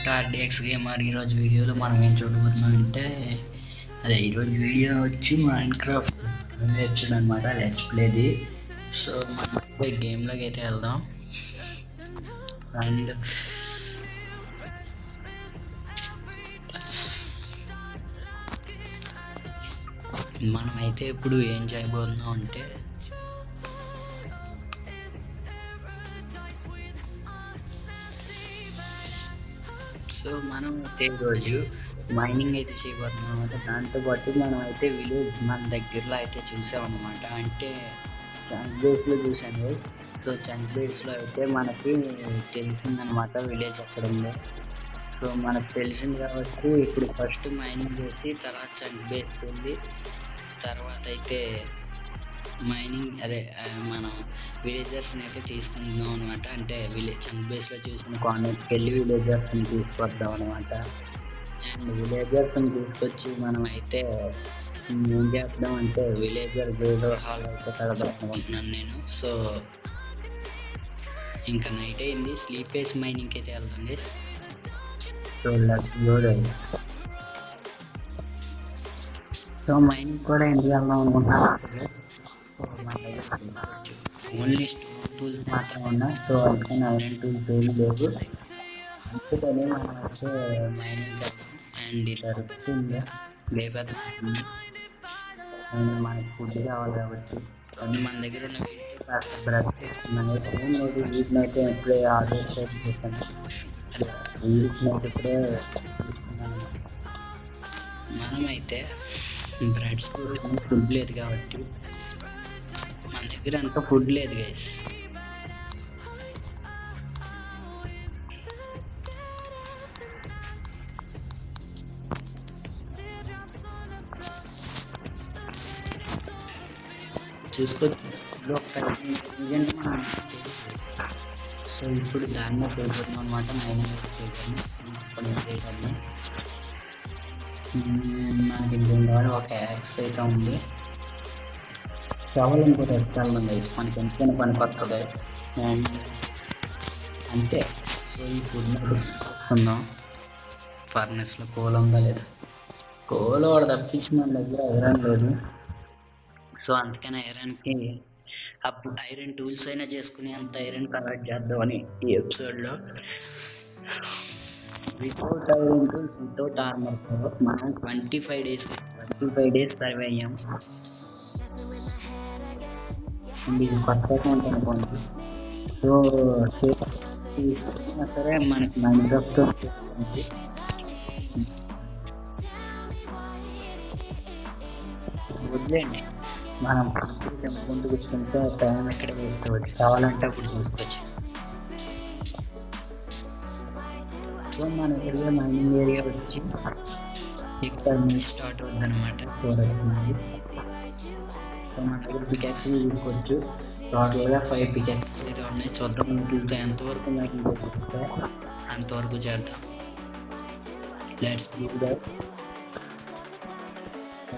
To RDX gamer. ఈరోజు వీడియోలో మనం ఏం చూడబోతున్నాం అంటే ఈరోజు వీడియో వచ్చి మైన్క్రాఫ్ట్ నేర్చుడు అనమాట, లెట్స్ ప్లేది. సో మనం గేమ్లోకి అయితే వెళ్దాం. అండ్ మనమైతే ఇప్పుడు ఏం చేయబోతున్నాం అంటే సో మనం అయితే ఈరోజు మైనింగ్ అయితే చేయబోతున్నాం అనమాట. దాంతోపాటు మనం అయితే విలేజ్ మన దగ్గరలో అయితే చూసామన్నమాట, అంటే చంక్ బేస్లో చూసాను. సో చంక్ బేస్లో అయితే మనకి తెలిసిందనమాట విలేజ్ ఎక్కడ ఉందో. సో మనకు తెలిసింది కాబట్టి ఇప్పుడు ఫస్ట్ మైనింగ్ చేసి తర్వాత చంక్ బేస్ వెళ్ళి తర్వాత అయితే మైనింగ్ మనం విలేజర్స్ని అయితే తీసుకుందాం అనమాట. అంటే చంక్ బేస్లో చూసిన కాన్వెంట్కి వెళ్ళి విలేజర్స్ని తీసుకొద్దాం అనమాట. అండ్ విలేజర్స్ని తీసుకొచ్చి మనం అయితే ఏం చేద్దాం అంటే విలేజర్ గేమ్ హాల్ అయితే కడదాం అనుకుంటున్నాను నేను. సో ఇంకా నైట్ అయింది, స్లీప్ వేసి మైనింగ్కి అయితే వెళ్తుంది. So let's go guys. So mining కూడా ఎందుకు వెళ్దాం అనుకుంటున్నాను, ఓన్లీ స్టోన్ టూల్స్ మాత్రం ఉన్నాయి. సో అందుకని ఐరన్ టూల్స్ ఏమీ లేవు, అందుకని మనం అయితే మైనింగ్ చేద్దాం. అండ్ ఇలా దొరుకుతుంది లేకపోతే అండ్ మనకి ఫుడ్ కావాలి కాబట్టి అది మన దగ్గర ఉన్న వీటికి కాస్త బ్రష్ చేసుకున్నాను. ఏం లేదు, వీటిని అయితే ఎప్పుడే ఆర్డర్ చేశాను, వీటిని అయితే ఇప్పుడే తీసుకున్నాను. మనమైతే బ్రెడ్ స్టోర్ ఫుడ్ లేదు కాబట్టి మన దగ్గర అంత ఫుడ్ లేదు గైస్. చూసుకోవచ్చు. సో ఇప్పుడు దాన్ని చేయబోతున్నాం అనమాట, మైనింగ్ చేయడం. మనకి ఇంకొక ఒక యాక్స్ అయితే ఉంది, షవల్ ఇంకోటి ఎత్తాలి గైస్, మనకి ఎంతైనా పని కొత్తది. అండ్ అంతే. సో ఈ ఫుడ్ని తీసుకుందాం. ఫర్నెస్లో కోల్ ఉందా లేదా, కోల్ వాడు తప్పించి మన దగ్గర ఐరన్ లేదు. సో అందుకని ఐరన్కి అప్పుడు ఐరన్ టూల్స్ అయినా చేసుకుని అంత ఐరన్ కలెక్ట్ చేద్దామని ఈ ఎపిసోడ్లో. Without iron tools without armour మనం 25 డేస్ సర్వే అయ్యాం. ఇది కొత్త అకౌంట్ అనుకోండి. సో తీసుకున్నా సరే మనకి మైన్క్రాఫ్ట్ వదిలేండి, మనం ముందు కూర్చుంటే టైం ఎక్కడ వేసుకోవచ్చు, కావాలంటే అప్పుడు చూసుకోవచ్చు. సో మన ఏరియా మైనింగ్ ఏరియా వచ్చి ఇక్కడ నుంచి స్టార్ట్ అవుతుంది అనమాట. చూడొచ్చు. సో మన దగ్గర పికాక్సెస్ తీసుకోవచ్చు. టోటల్గా 5 పికాక్సెస్ అయితే ఉన్నాయి. చూద్దాం వీటితో ఎంతవరకు మైనింగ్ చేస్తే అంతవరకు చేద్దాం. Let's give that.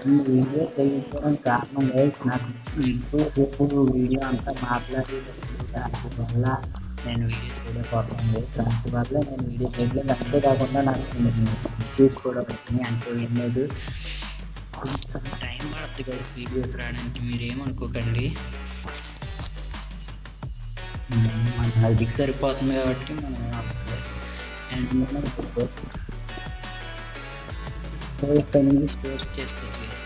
వీడియో చేయడం కారణం నాకు ఇప్పుడు వీడియో అంతా మాట్లాడి వల్ల నేను వీడియో చేయలేకపోతుంది. దానివల్ల నేను వీడియో చేయలేదు. అంతేకాకుండా నాకు వ్యూస్ కూడా వచ్చినాయి, అంటే ఏం లేదు, కొంచెం టైం పడుతుంది గైస్ వీడియోస్ రావడానికి, మీరేమనుకోకండి. మన హెల్త్కి సరిపోతుంది కాబట్టి మనం అండ్ ఇక్కడ నుంచి స్టోర్స్ చేసుకోవచ్చు గైస్.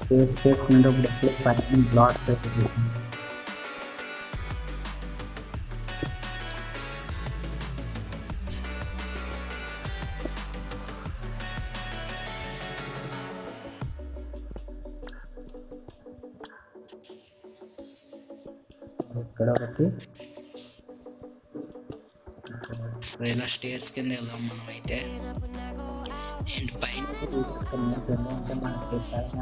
స్టోర్స్ చేసుకునేటప్పుడు ఎప్పుడు పైన బ్లాక్స్ అయితే ఇక్కడ ఒకటి. సో ఇలా స్టేర్స్ కింద వెళ్దాం మనం అయితే. అండ్ పైన అంటే మనకి పైన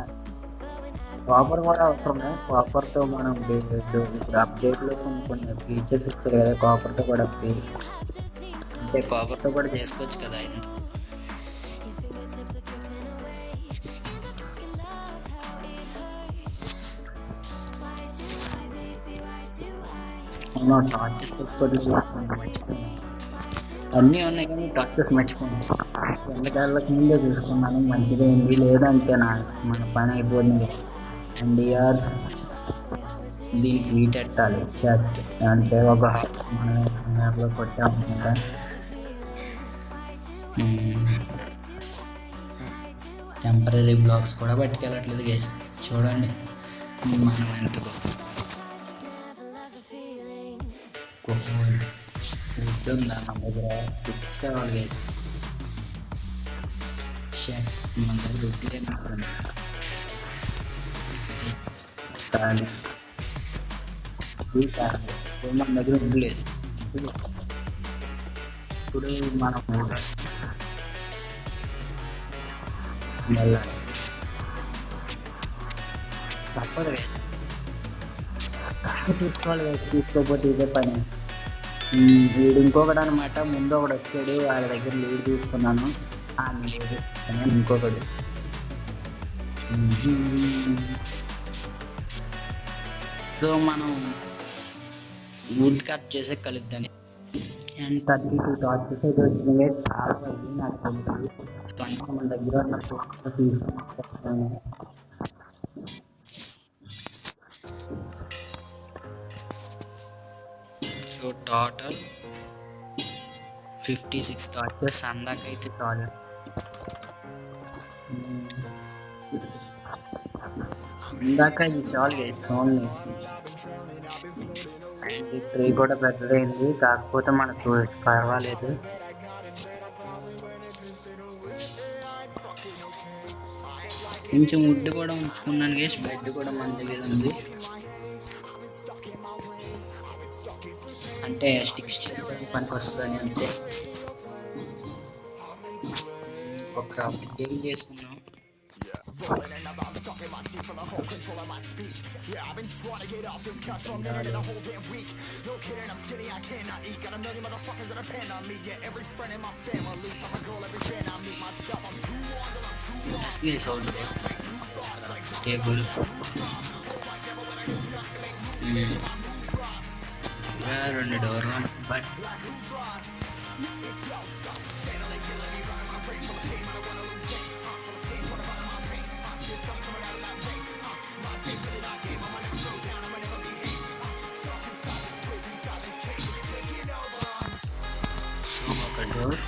కాపర్ కూడా అవసరమే. కాపర్తో మనం ఇప్పుడు అప్డేట్లో కొన్ని ఫీచర్స్ ఇస్తారు కదా, కాపర్తో కూడా అంటే కాపర్తో కూడా చేసుకోవచ్చు కదా. టార్చెస్ పెట్టుకోవడం మర్చిపోయాను. అన్నీ ఉన్నాయి కానీ టార్చెస్ మర్చిపోయాను. ఎండకాళ్ళకి ముందే చూసుకున్నాను మంచిగా ఉంది, లేదంటే మన పని అయిపోయింది. అండ్ ఇయర్ దీనికి హీట్ పెట్టాలి ఎగ్జాక్ట్ అంటే ఒక మనలో కొట్టామన్నమాట. టెంపరీ బ్లాక్స్ కూడా పట్టుకెళ్ళట్లేదు గైస్, చూడండి మనం ఎంత ఫుడ్ ఉందా మన దగ్గర, ఫిక్స్ కావాలి గైస్. మన దగ్గర రొట్టె మన దగ్గర ఉండలేదు. ఇప్పుడు మనం తప్పదు చూసుకోవాలి, చూసుకోకపోతే ఇదే పని. వీడు ఇంకొకటి అనమాట, ముందు ఒకడు వచ్చాడు వాళ్ళ దగ్గర లీడ్ తీసుకున్నాను, లేదు కానీ ఇంకొకడు. సో మనం వుడ్ కట్ చేసే కలుద్దాన్ని. అండ్ 32 టార్చెస్ అయితే వచ్చినాయి, చాలా అయింది నాకు తెలుసు. మన దగ్గర ఉన్న తీసుకున్నాను. సో టోటల్ 56 టార్చెస్ అందాకైతే చాలు. ఇందాక ఇది చాలు గైస్ ఓన్లీ. అండ్ ట్రీ కూడా పెద్దదైంది, కాకపోతే మనకు పర్వాలేదు. కొంచెం వుడ్ కూడా ఉంచుకున్నాను గైస్, బెడ్ కూడా మన దగ్గర ఉంది. అంటే స్టిక్స్ చేసుకోవడానికి పనికి వస్తుందని అంతే. ఒక ఏం చేస్తున్నాం, టేబుల్ రెండు డోర్లు బట్ ఒక door.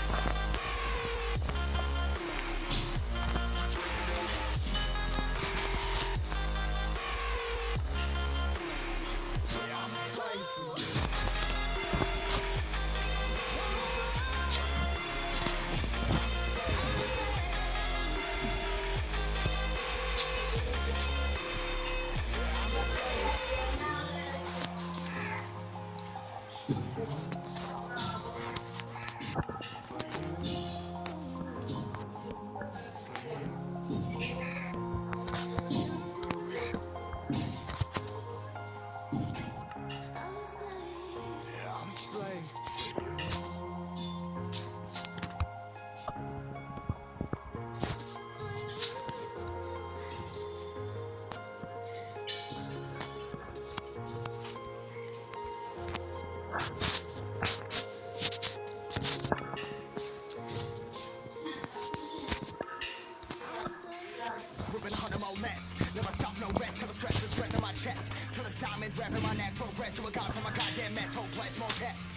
Never stop, no rest, till the stress is strength in my chest. Till it's diamonds wrapping my neck, progress to a god from a goddamn mess. Hopeless, more tests,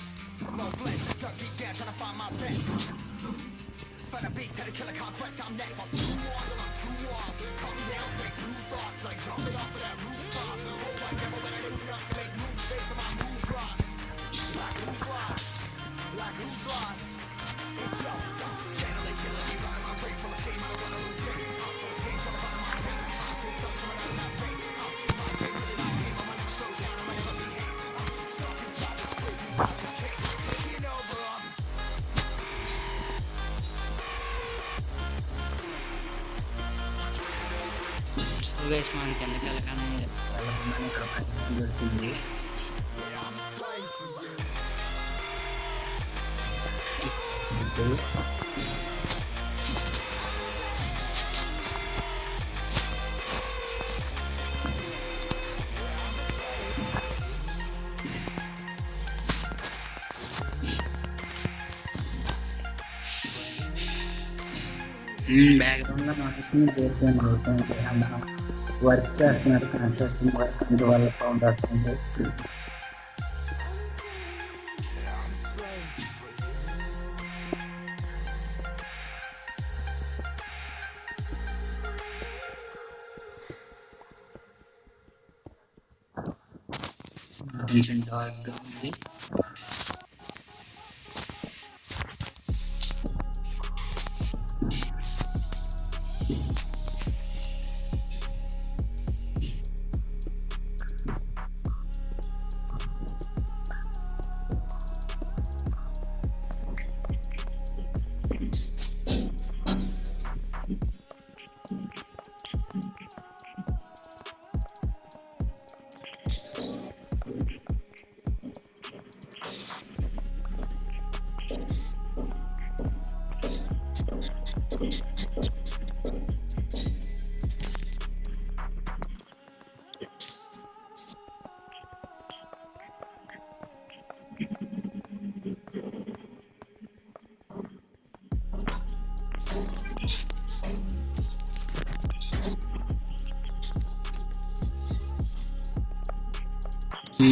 no bliss. Dug deep down, trying to find my best. Find a beast, had to kill a conquest, I'm next. I'm too on till I'm too off. Calm down, make new thoughts, like jumping off of that rooftop. Oh my devil, that I do nothing to make moves based on my mood drops. Like who's lost? Like who's lost? It's yours, steadily killing me, running my brain full of shame, I don't wanna lose it. Full of stage, trying to find my pain. Since something coming out of that brain. My team, really my team, I'ma never slow down, I'ma never behave. Stuck inside this prison, inside this cage, taking over, So guys, మనకి ఎందుకలకనే వెళ్ళకుండా ఇక్కడ ప్రయత్నం దొరికింది. బ్యాక్గ్రౌండ్లో నాయిస్ని break చేయండి. Work చేస్తున్నారు, construction work అందువల్ల sound వస్తుంది. కొంచెం డార్క్గా ఉంది.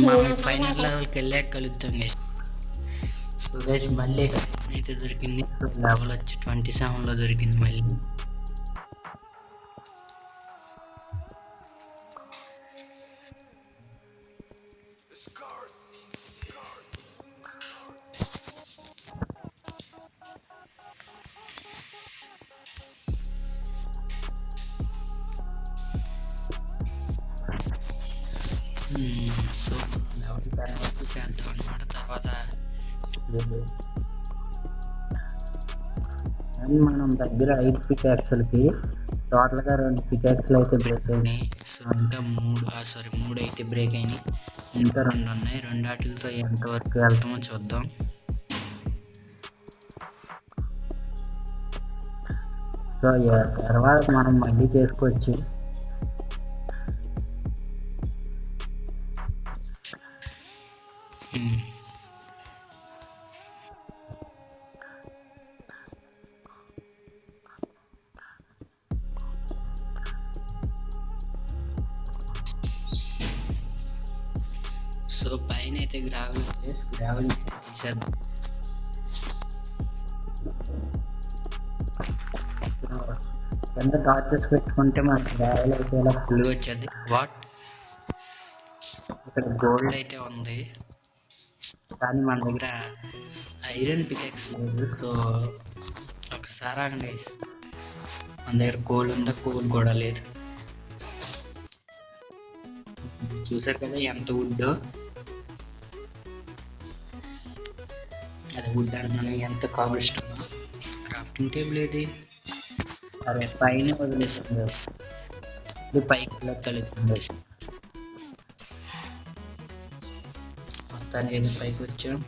మనం ఫైనల్ లెవెల్కి వెళ్ళాక కలుద్దాం గైస్. సో గైస్ మళ్ళీ అయితే దొరికింది. సో లెవెల్ వచ్చి 27లో దొరికింది మళ్ళీ. సో లెవెల్ తర్వాత చేద్దాం అనమాట. తర్వాత అండ్ మనం దగ్గర 5 పికాక్స్లకి టోటల్గా 2 పికాక్స్లు అయితే బ్రేక్ అయినాయి. సో ఇంకా 3 అయితే బ్రేక్ అయినాయి. ఇంకా 2 ఉన్నాయి. 2 వాటితో ఎంతవరకు వెళ్తామో చూద్దాం. సో తర్వాత మనం మళ్ళీ చేసుకోవచ్చు. సో పైన అయితే గ్రావెల్ తీసేద్దాం. ఎంత టార్చెస్ పెట్టుకుంటే మనకి గ్రావెల్ అయితే ఇలా ఫుల్ వచ్చేది. ఇక్కడ గోల్డ్ అయితే ఉంది, కానీ మన దగ్గర ఐరన్ పికెక్స్ లేదు. సో ఒకసారి ఆగండి, మన దగ్గర కోల్ ఉందా? కోల్ కూడా లేదు. చూసారు కదా ఎంత వుడ్డో. అది వుడ్ అంటున్నాను, ఎంత కాబుల్ స్టోన్. క్రాఫ్టింగ్ టేబుల్ ఏది? అరే పైన వదిలేస్తుంది, ఇది పైకి లెక్కలుతుంది. మొత్తానికి ఏదో పైకి వచ్చాం.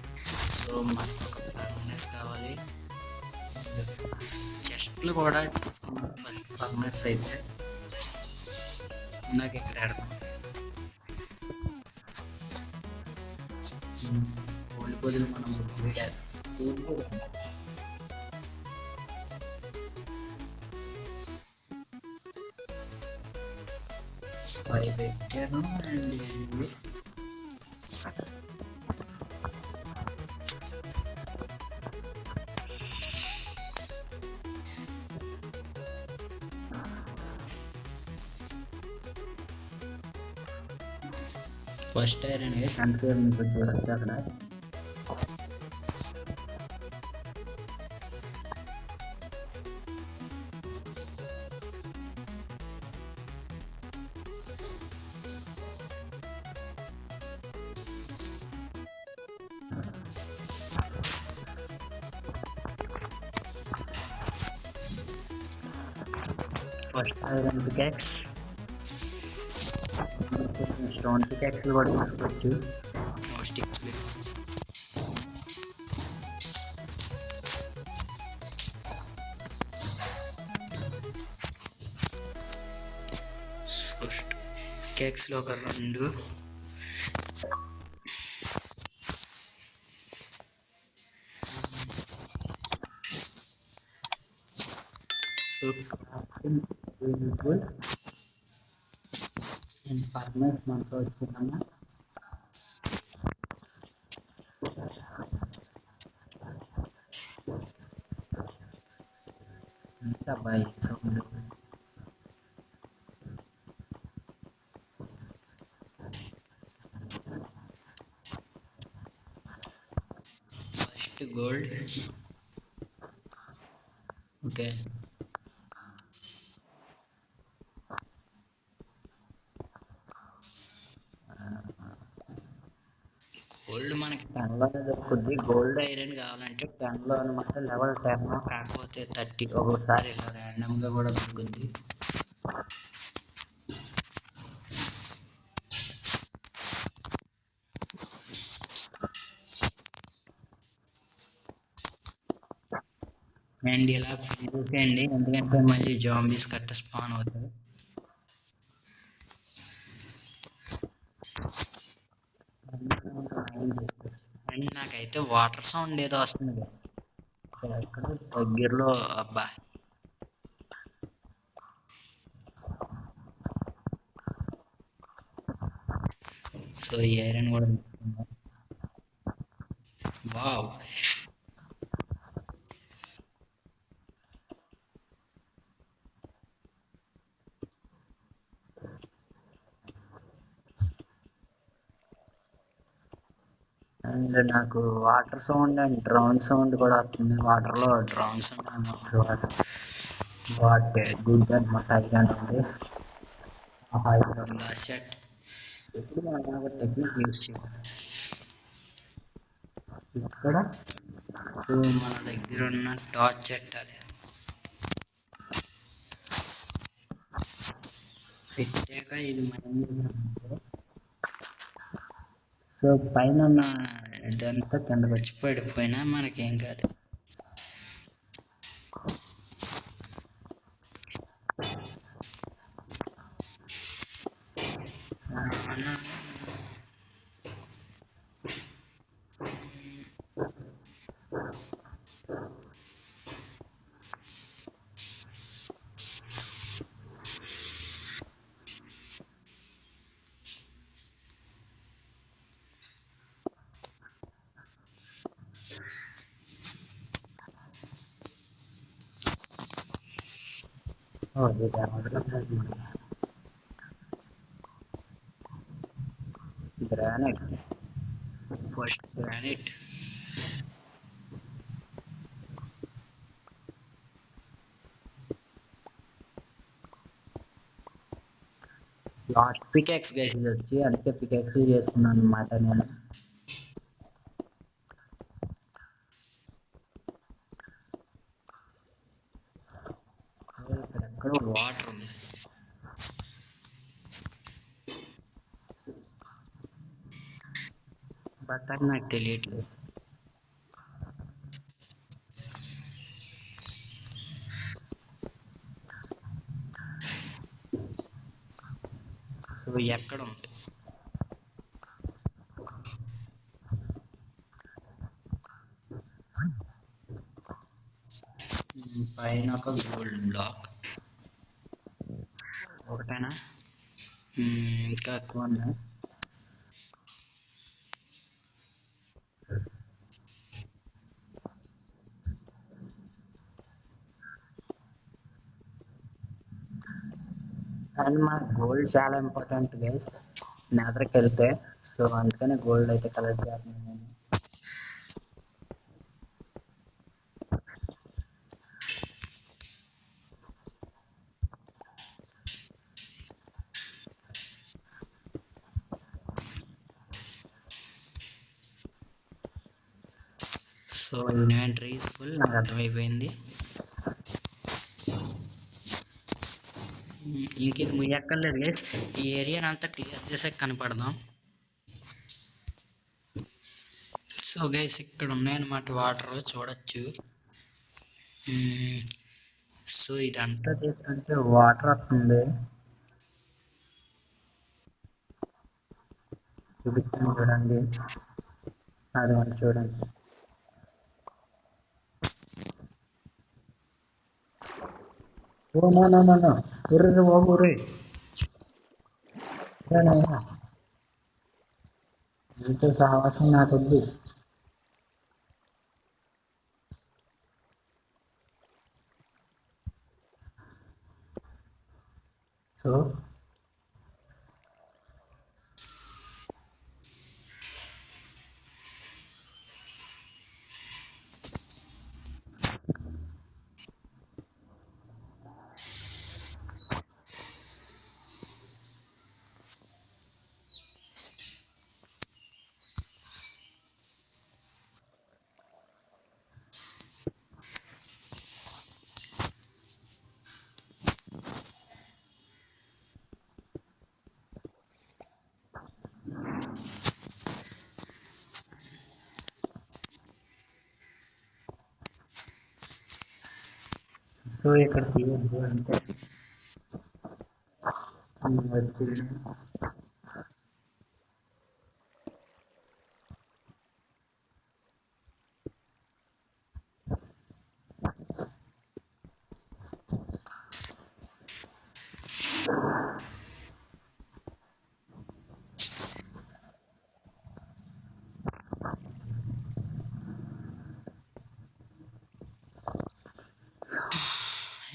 సో మనకు ఒక ఫర్నెస్ కావాలి. చెస్ట్లు కూడా ఫర్నెస్ అయితే నాకు ఇక్కడ ఆడతాం. కోళ్ళ బదులు మనం పై పెట్టాను. అండ్ ఫస్ట్ ఐరన్ వేసి అంటే మీకు చూడచ్చు అక్కడ. First iron peacocks, stone peacocks కూడా తీసుకోవచ్చు. ఫస్ట్ పికాక్స్లో ఒక 2, సో పీపుల్ అండ్ ఫార్మర్స్ మనతో వచ్చిందమ్మా. ఎంత అబ్బాయి sound. First gold. Okay, gold మనకి 10లోనే దొరుకుద్ది. గోల్డ్ ఐరన్ కావాలంటే 10లో అనమాట, లెవెల్ 10 కాకపోతే 30 ఒక్కోసారి ఇలా ర్యాండమ్గా కూడా దొరుకుద్ది. అండ్ ఇలా ఫిల్ చేసేయండి, ఎందుకంటే మళ్ళీ జాంబీస్ కట్ట స్పాన్ అవుతాయి. అండ్ నాకైతే వాటర్ సౌండ్ ఏదో వస్తుంది కదా, ఎక్కడ దగ్గరలో. అబ్బా, సో ఈ ఐరన్ కూడా తీసుకుందాం. వావ్, అండ్ నాకు water sound and drone sound కూడా వస్తుంది. వాటర్లో డ్రోన్ సౌండ్ వాట్ గుడ్ అనమాట. ఇలాంటి షర్ట్ ఎప్పుడు మనం ఒక టెక్నిక్ యూజ్ చేయాలి. ఇక్కడ సో మన దగ్గర ఉన్న టార్చ్ పెట్టాలి. పెట్టాక ఇది మనం సో పైన ఉన్న ఇదంతా కిందకి వచ్చి పడిపోయినా మనకేం కాదు. Granite, first granite. Last peacocks guys ఇది వచ్చి, అందుకే పికాక్స్ చేసుకున్నాను అనమాట నేను. ఎక్కడ వాటర్ ఉంది, బట్ అది నాకు తెలియట్లేదు. సో ఎక్కడ ఉంది, పైన ఒక గోల్డ్ బ్లాక్ ఒకటేనా, ఇంకా ఎక్కువ ఉన్నాయి. అండ్ మా గోల్డ్ చాలా ఇంపార్టెంట్ గైస్ నెదర్కి వెళ్తే. సో అందుకనే గోల్డ్ అయితే కలెక్ట్ చేస్తున్నాను నేను. సో ఇన్వెంటరీ ఫుల్, నాకు అర్థమైపోయింది. ఇంక ఇది ముయ్యక్కర్లేదు గైస్, ఈ ఏరియాని అంతా క్లియర్ చేసే కనపడదాం. సో గైస్ ఇక్కడ ఉన్నాయన్నమాట వాటర్ చూడొచ్చు. సో ఇదంతా చేస్తుంటే వాటర్ వస్తుంది, చూపిస్తాను చూడండి. అది మనం చూడండి. Oh no no no no. ఒర్రే బాబు ఒర్రే. నాయనా నీతో సావాసం నాకొద్దు. సో సో ఇక్కడ తీయద్దు అంటే వచ్చింది.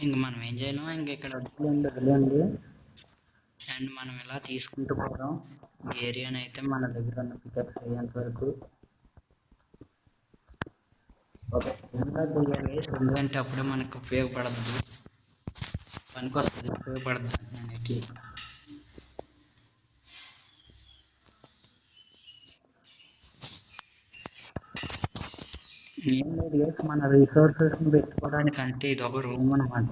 ఇంక మనం ఏం చేయను, ఇంక ఇక్కడ వదిలేండి. అండ్ మనం ఇలా తీసుకుంటూ పోదాం ఈ ఏరియాని అయితే మన దగ్గర ఉన్న పికప్స్ అయ్యేంత వరకు. ఓకే ఇంకా చేయాలి, ఎందుకంటే అప్పుడే మనకు ఉపయోగపడదు, పనికొస్తుంది, ఉపయోగపడదు మనకి. ఏం లేదు, మన రిసోర్సెస్ని పెట్టుకోవడానికి అంటే ఇది ఒక రూమ్ అనమాట.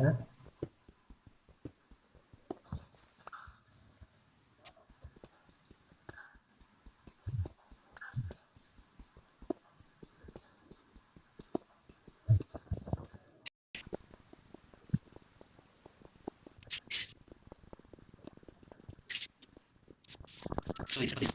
సో ఇది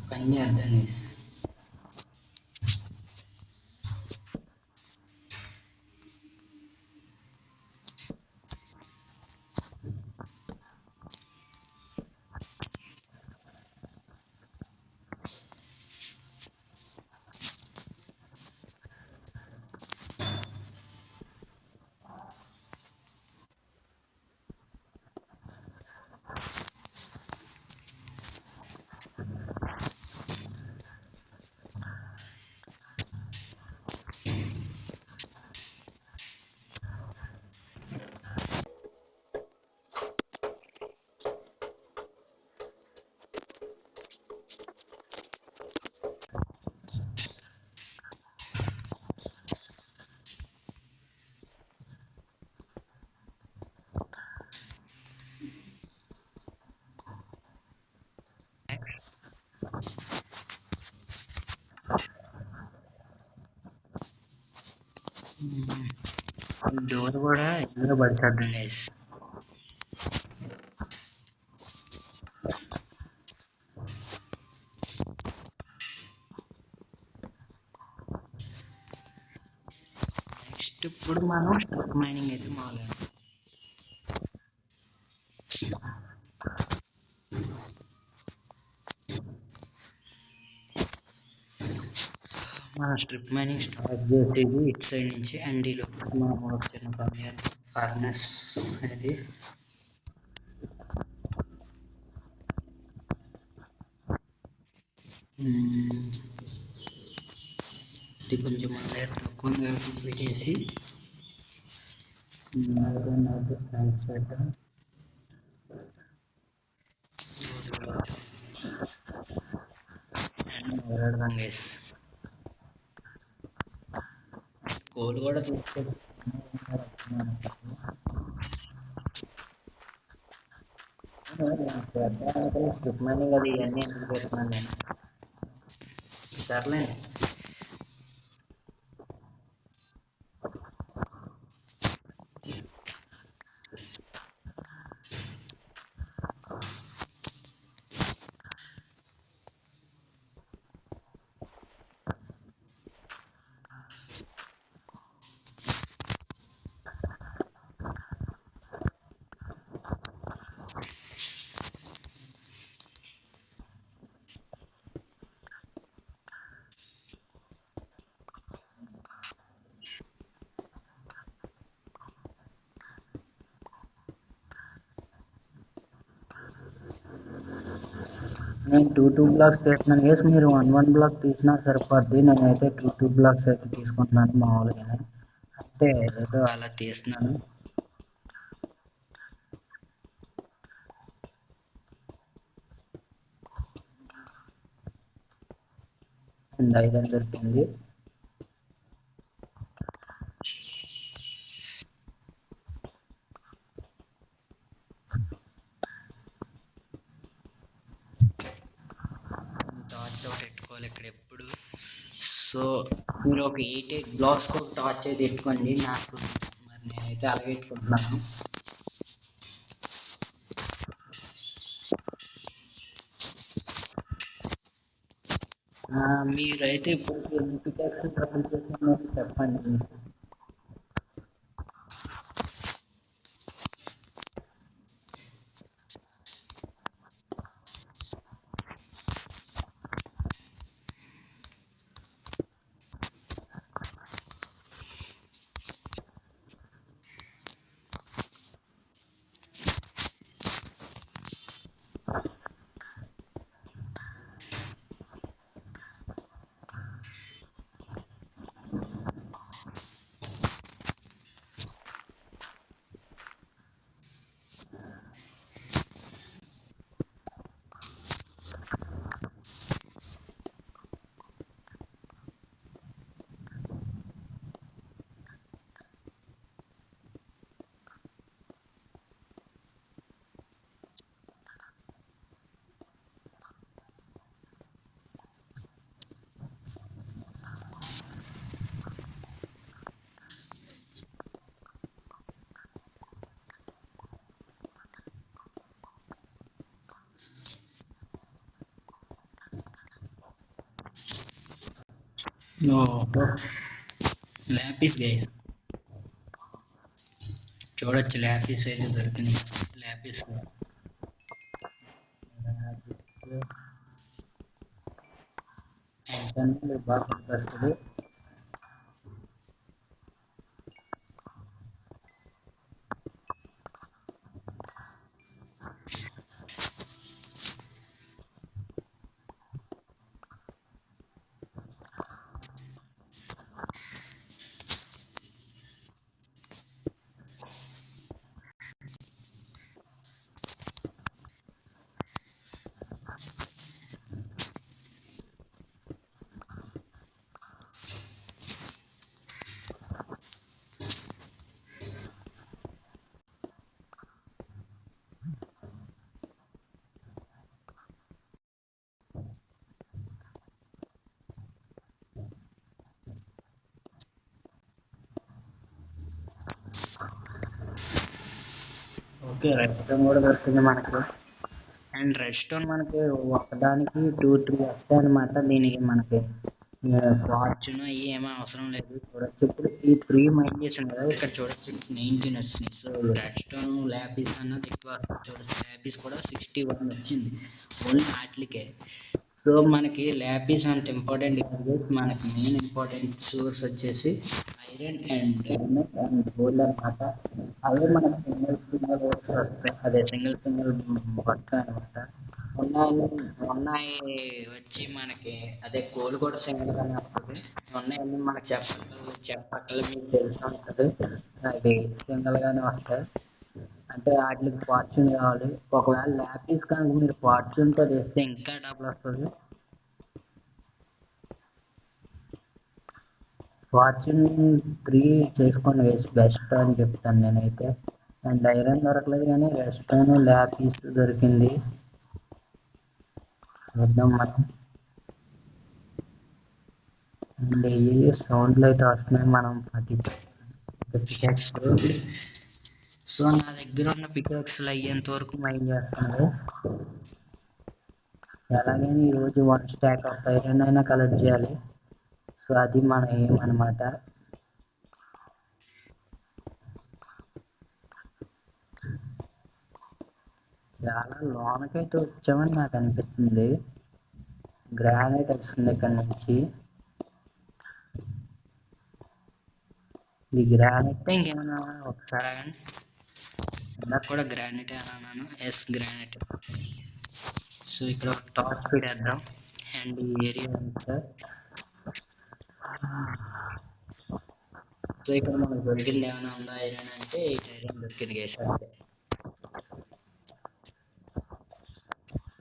పని చేద్దాం. డోర్ కూడా ఇందులో పడిచేద్దాం గైస్. నెక్స్ట్ ఇప్పుడు మనం స్ట్రిప్ మైనింగ్ అయితే మొదలు. మన స్ట్రిప్ మైనింగ్ స్టార్ట్ చేసేది ఇటు సైడ్ నుంచి, అండ్ ఈ లోపల మనం ఒక చిన్న పని ఫర్నెస్ అనేది ఇది కొంచెం తక్కువ పెట్టేసి మొదలెడదాం గైస్. కోల్ కూడా తీసుకొచ్చి స్ట్రిప్ మైనింగ్ అది ఇవన్నీ ఎందుకు పెడుతున్నాను నేను. సర్లే. నేను 2 బ్లాక్స్ తీస్తున్నాను గైస్, మీరు 1 బ్లాక్ తీసినా సరిపోద్ది. నేనైతే 2 బ్లాక్స్ అయితే తీసుకుంటున్నాను మామూలుగానే, అంటే ఏదో అలా తీస్తున్నాను. అండ్ ఐరన్ దొరికింది. టార్చ్ ఒకటి పెట్టుకోవాలి ఇక్కడ ఎప్పుడు. సో మీరు ఒక 8 బ్లాక్స్ ఒక టార్చ్ అయితే పెట్టుకోండి. నాకు మరి నేనైతే అలాగే పెట్టుకుంటున్నాను. మీరైతే ఇప్పుడు ఎన్ని పికాక్స్ ట్రబుల్ చేసిన చెప్పండి. ల్యాపిస్ గైస్, చూడొచ్చు ల్యాపిస్ అయితే దొరికింది. ల్యాపిస్ బాగా వస్తుంది. రెడ్ స్టోన్ కూడా దొరికింది మనకు. అండ్ రెడ్ స్టోన్ మనకి ఒకదానికి 2-3 వస్తాయి అనమాట. దీనికి మనకి ఫార్చ్యూన్ అవి ఏమీ అవసరం లేదు. చూడొచ్చు ఇప్పుడు ఈ 3 మైండ్ చేసాను కదా, ఇక్కడ చూడొచ్చు 19 వచ్చింది. సో రెడ్ స్టోన్ ల్యాపిస్ అన్నది ఎక్కువ వస్తుంది. చూడొచ్చు ల్యాపిస్ కూడా 61 వచ్చింది ఓన్లీ వాటికే. సో మనకి ల్యాపిస్ అంత ఇంపార్టెంట్ కాదు. మనకి మెయిన్ ఇంపార్టెంట్ సోర్స్ వచ్చేసి iron and diamond and gold అనమాట. అవే మనకి సింగిల్ సింగిల్ వస్తాయి, అదే సింగిల్ సింగిల్ వస్తాయి అనమాట. ఉన్నాయి ఉన్నాయి వచ్చి మనకి అదే గోల్డ్ కూడా సింగిల్ గానే వస్తుంది. ఉన్నాయన్నీ మనకి చెప్పక్కర్లు మీకు తెలిసి ఉంటుంది, అవి సింగిల్ గానే వస్తాయి. అంటే వాటికి ఫార్చ్యూన్ కావాలి. ఒకవేళ ల్యాపిస్ కనుక మీరు ఫార్చ్యూన్తో చేస్తే ఇంకా డబుల్ వస్తుంది. ఫార్చ్యూన్ 3 చేసుకోండి బెస్ట్ అని చెప్తాను నేనైతే. అండ్ ఐరన్ దొరకలేదు కానీ రెడ్ స్టోన్ ల్యాపిస్ దొరికింది. చూద్దాం మనం. అండ్ ఏ సౌండ్లు అయితే వస్తున్నాయి మనం పట్టించాలి. సో నా దగ్గర ఉన్న పికాక్స్లు అయ్యేంత వరకు మైండ్ చేస్తాను. ఎలాగైనా ఈరోజు 1 స్టాక్ ఆఫ్ ఐరన్ అయినా కలెక్ట్ చేయాలి. సో అది మన ఎయిమ్ అనమాట. చాలా లోనకైతే వచ్చామని నాకు అనిపిస్తుంది. గ్రానైట్ వస్తుంది ఇక్కడ నుంచి. ఇది గ్రానైట్ ఇంకేమన్నా ఒకసారి ఆగండి. ఇందాక కూడా గ్రానైట్ అన్నాను. Yes granite. సో ఇక్కడ టార్చ్ పెట్టేద్దాం. అండ్ ఈ ఏరియా అంతా సో ఇక్కడ మనకు దొరికింది ఏమైనా ఉందా ఐరన్ అంటే ఐరన్ దొరికింది గైస్. అంటే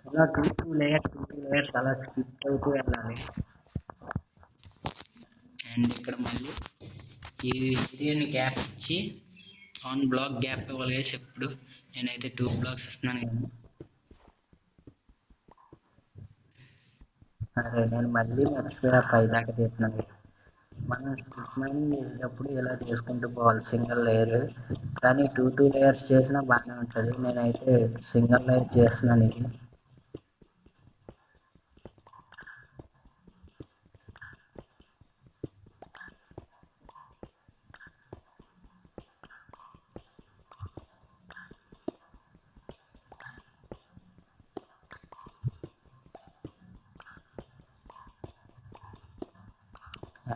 ఇలా టూ లేయర్స్ అలా స్కిప్ అవుతూ వెళ్ళాలి. అండ్ ఇక్కడ మళ్ళీ ఈ ఏరియాని గ్యాప్ ఇచ్చి 1 బ్లాక్ గ్యాప్ ఇవ్వాలి గైస్. ఎప్పుడు నేనైతే 2 బ్లాక్స్ ఇస్తున్నాను కానీ. అరే నేను మళ్ళీ మర్చిపోయా 5 దాకా చేస్తున్నాను. మనం స్ట్రిప్ మైనింగ్ చేసేటప్పుడు ఇలా చేసుకుంటూ పోవాలి సింగిల్ లేయర్. కానీ 2 లేయర్స్ చేసినా బాగానే ఉంటుంది. నేనైతే సింగిల్ లేయర్ చేస్తున్నాను ఇది.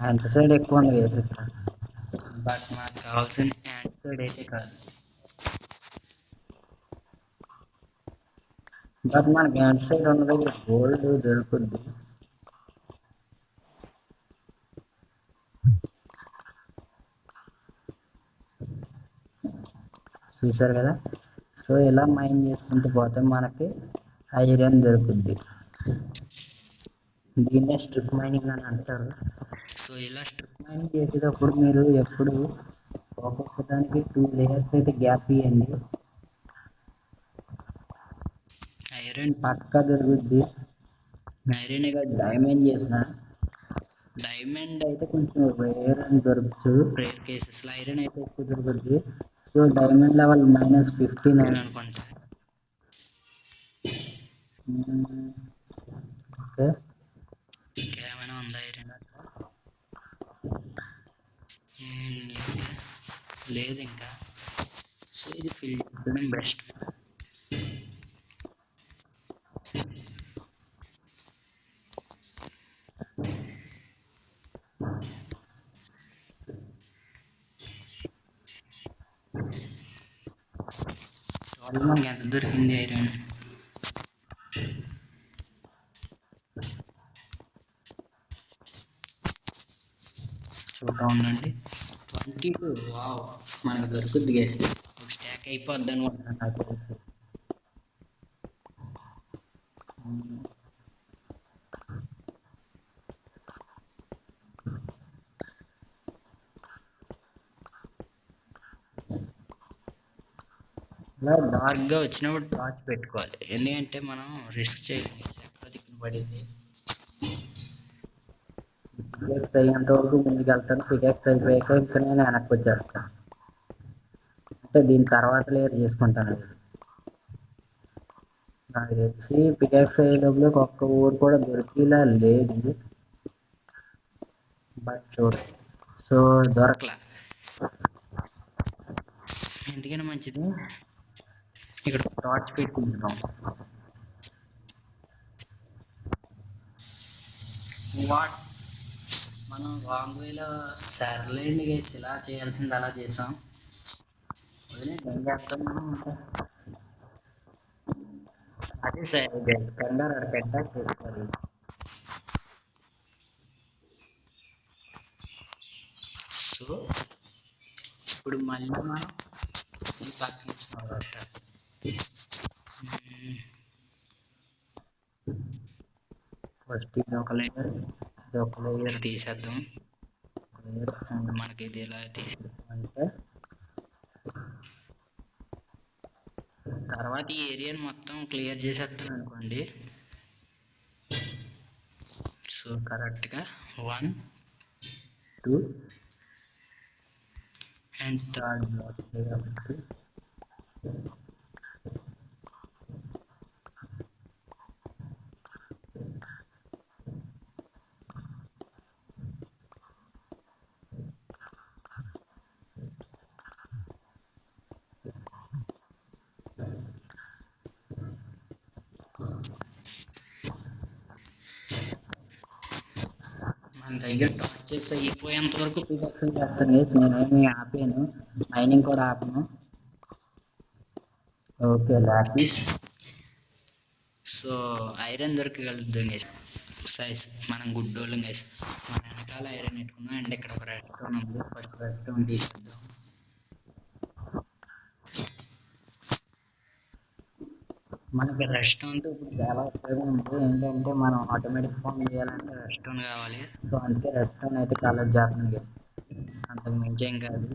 యాంట్ సైడ్ ఎక్కువ ఉంది వేసి, బట్ మనకు కావాల్సిన యాంట్ సైడ్ అయితే కాదు. బట్ మనకి యాంట్ సైడ్ ఉన్న దగ్గర గోల్డ్ దొరుకుద్ది. చూసారు కదా. సో ఇలా మైన్ చేసుకుంటూ పోతే మనకి ఐరన్ దొరుకుద్ది. దీన్నే స్ట్రిప్ మైనింగ్ అని అంటారు. సో ఇలా స్ట్రిప్ మైనింగ్ చేసేటప్పుడు మీరు ఎప్పుడు ఒక్కొక్క దానికి 2 లేయర్స్ అయితే గ్యాప్ ఇవ్వండి. ఐరన్ పక్కా దొరుకుద్ది. ఐరన్ ఇక డైమండ్ చేసిన డైమండ్ అయితే కొంచెం రేర్ అని దొరకచ్చు, రేర్ కేసెస్లో. ఐరన్ అయితే ఎక్కువ దొరుకుద్ది. సో డైమండ్ లెవెల్ -59 అనుకుంటా. ఓకే, ఇంకేమైనా ఉందా ఐరన్? లేదు ఇంకా. సో ఇది ఫిల్ చేసడం బెస్ట్. మనకి ఎంత దొరికింది ఐరన్? చూద్దాం ఉండండి. 22. వావ్, మనకు దొరుకుద్ది గైస్. ఒక స్టాక్ అయిపోద్ది అనుకుంటున్నాను నాకు తెలిసి. ఇలా డార్క్గా వచ్చినప్పుడు టార్చ్ పెట్టుకోవాలి. ఎందుకంటే మనం రిస్క్ చేయాలి. పడింది పికాక్స్ అయ్యేంత వరకు ముందుకు వెళ్తాను. పికాక్స్ అయిపోయాక ఇంకా నేను వెనక్కి వచ్చేస్తాను. అంటే దీని తర్వాత లేయర్ చేసుకుంటాను. నాకు తెలిసి పికాక్స్ అయ్యేటప్పుడు ఒక్క ఊరు కూడా దొరికేలా లేదు. బట్ చూడు. సో దొరకలా. ఎందుకని మంచిది ఇక్కడ టార్చ్ పెట్టించుదాం. వాట్ మనం రాంగ్ వేలో సర్లేండి గైస్, ఇలా చేయాల్సింది అలా చేసాం. వదిలేండి, ఏం చేస్తాం మనం ఇంకా. అదే సరే గైస్, కంగారు పెద్ద చేసుకోవాలి. సో ఇప్పుడు మళ్ళీ మనం ఈ పక్కన ఫస్ట్ ఇది ఒక లేయర్, ఇది ఒక లేయర్ తీసేద్దాం. లేయర్ అండ్ మనకి ఇది ఎలా తీసేద్దామంటే తర్వాత ఈ ఏరియాని మొత్తం క్లియర్ చేసేద్దాం అనుకోండి. సో కరెక్ట్గా 1 2 అండ్ థర్డ్ బ్లాక్ కాబట్టి మన దగ్గర టార్చెస్ అయిపోయేంత వరకు పికప్స్ చేస్తాను. నేనేమి ఆపాను, మైనింగ్ కూడా ఆపను. Okay lapis. సో ఐరన్ దొరకగలుగుతుంది సైజ్, మనం గుడ్డోళ్ళం గైస్. మన వెనకాల ఐరన్ పెట్టుకున్నాం అండ్ ఇక్కడ ఒక రెడ్ స్టోన్ ఉంది. ఫస్ట్ రెడ్ స్టోన్ తీసుకుందాం. మనకి రెడ్ స్టోన్తో ఇప్పుడు చాలా ఉపయోగం ఉంది. ఏంటంటే మనం ఆటోమేటిక్ ఫామ్ చేయాలంటే రెడ్ స్టోన్ కావాలి. సో అందుకే రెడ్ స్టోన్ అయితే కలెక్ట్ చేస్తుంది. అంతకు మించి ఏం కాదు.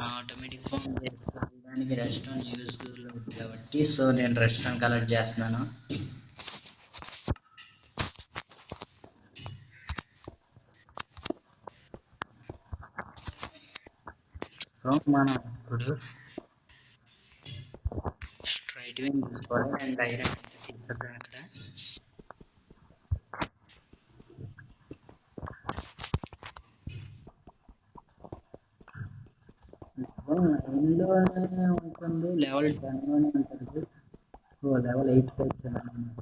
ఆటోమేటిక్ ఫామ్ చేసుకోవడానికి రెడ్ స్టోన్ యూస్ఫుల్ అవుతుంది కాబట్టి సో నేను రెడ్ స్టోన్ కలెక్ట్ చేస్తున్నాను. సో మనం ఇప్పుడు స్ట్రైట్ విన్ తీసుకోవాలి అండ్ ఐరన్ తీసుకుంటాం. ఇక్కడ నైన్లోనే ఉంటుంది, లెవెల్ 10లోనే ఉంటుంది. సో లెవెల్ 8కి వచ్చాను.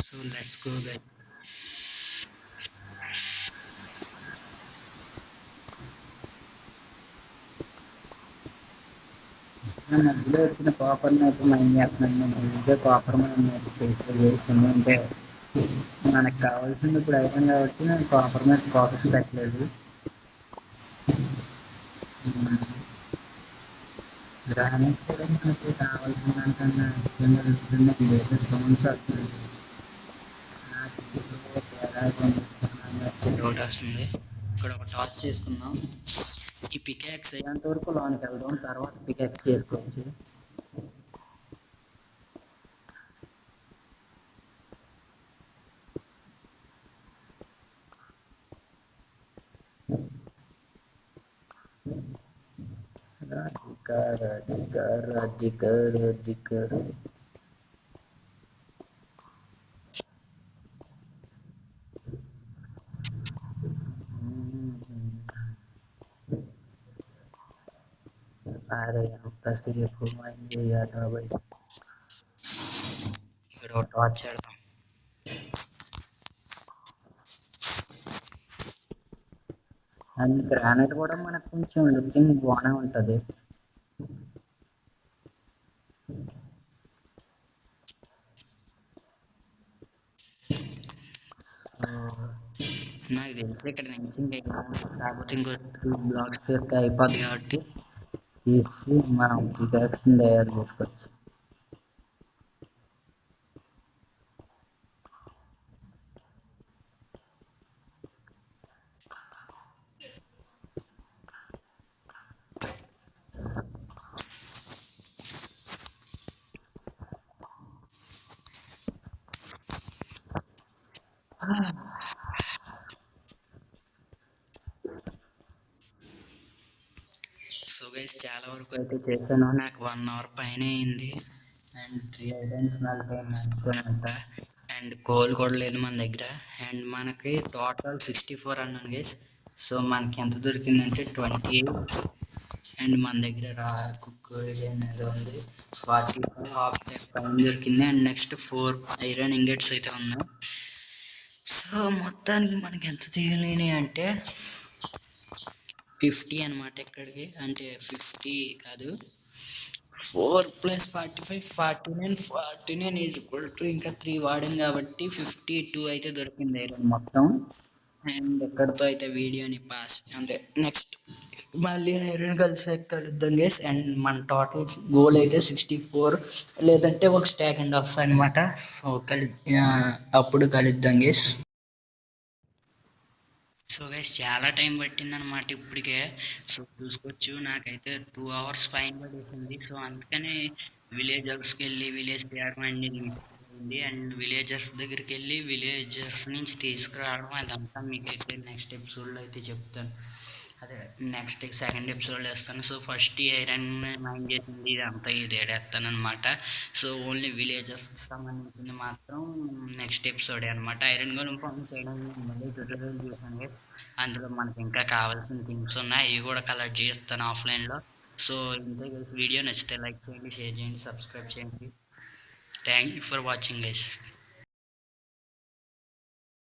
So let's go back. మధ్యలో వచ్చిన కాపర్ని అయితే మైన్ చేస్తున్నాను. నేను ఇదే కాపర్ మైన్ చేస్తున్నాను. అంటే మనకు కావాల్సింది ఇప్పుడు ఐరన్ కాబట్టి నేను కాపర్ మీద ఫోకస్ పెట్టలేదు. గ్రానైట్ కూడా మనకి కావాల్సిందంటే స్టోన్స్ వస్తుంది. డౌట్ వస్తుంది. ఇక్కడ ఒక టార్చ్ చేసుకుందాం. ఈ పికాక్స్ అయ్యేంత వరకు లోనికి వెళ్దాం, తర్వాత పికాక్స్ చేసుకోవచ్చు. అధికార अरे ఎంతసేపు మైండ్ చేయాలా బయట. ఇక్కడ ఒక టార్చ్ పెడదాం. అండ్ గ్రానైట్ కూడా మనకు కొంచెం లుకింగ్ బాగానే ఉంటుంది. నాకు తెలిసి ఇక్కడ నుంచి కాకపోతే ఇంకో 2 బ్లాక్స్ పెడితే అయిపోద్ది కాబట్టి తీసి మనం పికాక్స్ తయారు చేసుకోవచ్చు. చాలా వరకు అయితే చేశాను. నాకు 1 అవర్ పైనే అయింది. అండ్ 3 ఐరన్స్ నలిపాను అంతేనంట. అండ్ కోల్ కూడా లేదు మన దగ్గర. అండ్ మనకి టోటల్ 64 అన్నాను గైస్. సో మనకి ఎంత దొరికిందంటే 28. అండ్ మన దగ్గర కుక్ అనేది ఉంది 45 హాఫ్ పైన దొరికింది. అండ్ నెక్స్ట్ 4 ఐరన్ ఇంగెట్స్ అయితే ఉన్నాయి. సో మొత్తానికి మనకి ఎంత తీయలేని అంటే 50 అనమాట. ఇక్కడికి అంటే 50 కాదు, 4 + 45 49, 49 ఈజ్ ఈక్వల్ టు ఇంకా 3 వాడాం కాబట్టి 52 అయితే దొరికింది ఐరన్ మొత్తం. అండ్ ఇక్కడితో అయితే వీడియోని పాస్ అంటే నెక్స్ట్ మళ్ళీ ఐరన్ కలుద్దాం గేస్. అండ్ మన టోటల్ గోల్ అయితే 64 లేదంటే ఒక స్టాక్ అండ్ హాఫ్ అనమాట. సో అప్పుడు కలుద్దాం గేస్. సో గైస్ చాలా టైం పట్టిందనమాట ఇప్పటికే. సో చూసుకోవచ్చు నాకైతే 2 అవర్స్ పైన పడేసింది. సో అందుకనే విలేజర్స్కి వెళ్ళి విలేజ్ తేవడం అయింది. అండ్ విలేజర్స్ దగ్గరికి వెళ్ళి విలేజర్స్ నుంచి తీసుకురావడం అదంతా మీకైతే నెక్స్ట్ ఎపిసోడ్లో అయితే చెప్తాను. అదే నెక్స్ట్ సెకండ్ ఎపిసోడ్లో వేస్తాను. సో ఫస్ట్ ఈ ఐరన్ మైన్ చేసింది ఇదంతా ఇది ఏడేస్తాను అనమాట. సో ఓన్లీ విలేజెస్ సంబంధించింది మాత్రం నెక్స్ట్ ఎపిసోడే అనమాట. ఐరన్ గోళం ఫామ్ చేయడం మళ్ళీ ట్యూటోరియల్ చూసాను గైస్. అందులో మనకి ఇంకా కావాల్సిన థింగ్స్ ఉన్నాయి, అవి కూడా కలెక్ట్ చేస్తాను ఆఫ్లైన్లో. సో ఇంతే గైస్, వీడియో నచ్చితే లైక్ చేయండి, షేర్ చేయండి, సబ్స్క్రైబ్ చేయండి. Thank you for watching guys.